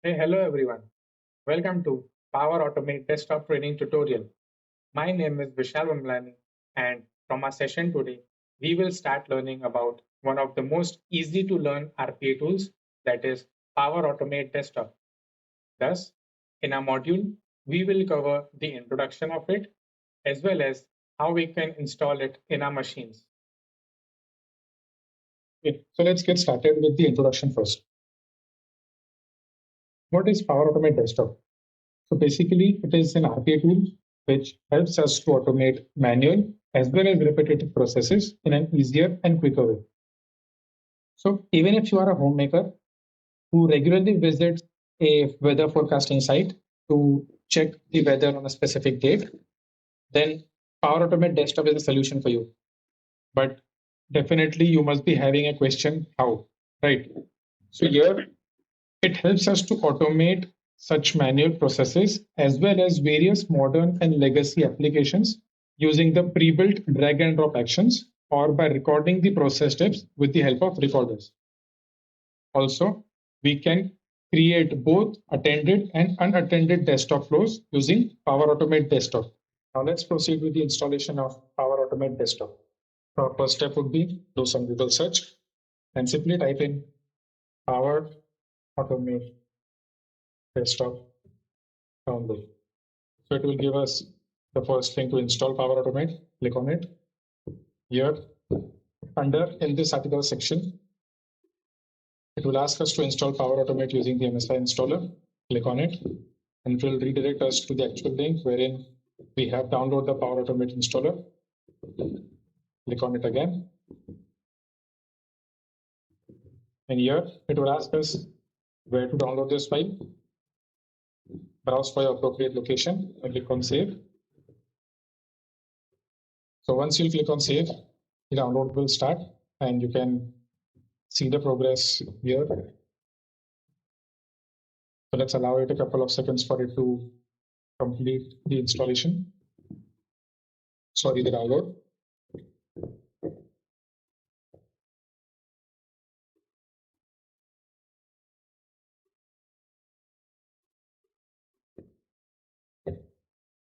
Hey, hello everyone. Welcome to Power Automate Desktop Training Tutorial. My name is Vishal Vamlani, and from our session today, we will start learning about one of the most easy to learn RPA tools, that is Power Automate Desktop. Thus, in our module, we will cover the introduction of it as well as how we can install it in our machines. Okay, so let's get started with the introduction first. What is Power Automate Desktop? So basically, it is an RPA tool which helps us to automate manual as well as repetitive processes in an easier and quicker way. So even if you are a homemaker who regularly visits a weather forecasting site to check the weather on a specific date, then Power Automate Desktop is a solution for you. But definitely you must be having a question, how, right? So here it helps us to automate such manual processes as well as various modern and legacy applications using the pre-built drag and drop actions or by recording the process steps with the help of recorders. Also, we can create both attended and unattended desktop flows using Power Automate Desktop. Now let's proceed with the installation of Power Automate Desktop. Our first step would be do some Google search and simply type in Power Automate Desktop download. So it will give us the first thing to install Power Automate. Click on it. Here, in this article section, it will ask us to install Power Automate using the MSI installer. Click on it, and it will redirect us to the actual link wherein we have downloaded the Power Automate installer. Click on it again. And here, it will ask us where to download this file. Browse for your appropriate location and click on save. So once you click on save, the download will start and you can see the progress here. So let's allow it a couple of seconds for it to complete the installation. Sorry, the download.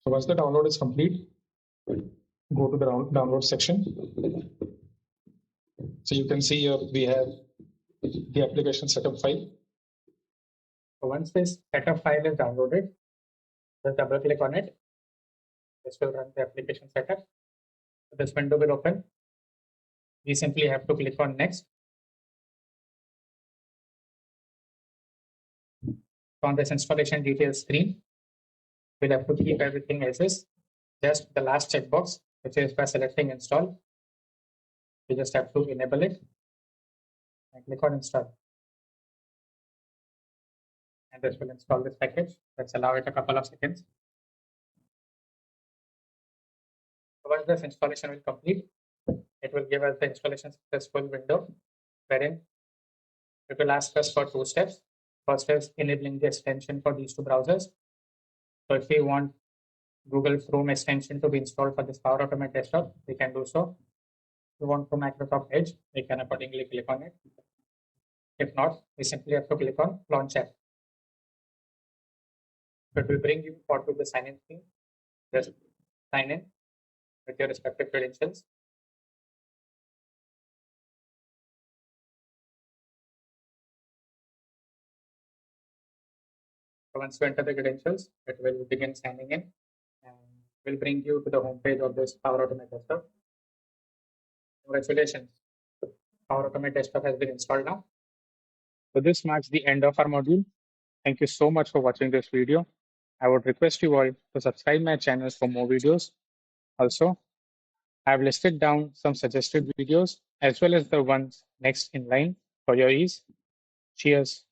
So once the download is complete, go to the download section. So you can see here we have the application setup file. So once this setup file is downloaded, just double click on it. This will run the application setup. So this window will open. We simply have to click on next. On this installation details screen, we'll have to keep everything as is. Just the last checkbox, which is by selecting install. We just have to enable it and click on install. And this will install this package. Let's allow it a couple of seconds. Once this installation will complete, it will give us the installation successful window, wherein it will ask us for two steps. First is enabling the extension for these two browsers. So if we want Google Chrome extension to be installed for this Power Automate Desktop, we can do so. If we want for Microsoft Edge, we can accordingly click on it. If not, we simply have to click on Launch App. It will bring you to the sign in screen. Just sign in with your respective credentials. So once you enter the credentials, it will begin signing in and will bring you to the home page of this Power Automate Desktop. Congratulations, Power Automate Desktop has been installed now. So this marks the end of our module. Thank you so much for watching this video. I would request you all to subscribe my channel for more videos. Also, I have listed down some suggested videos as well as the ones next in line for your ease. Cheers.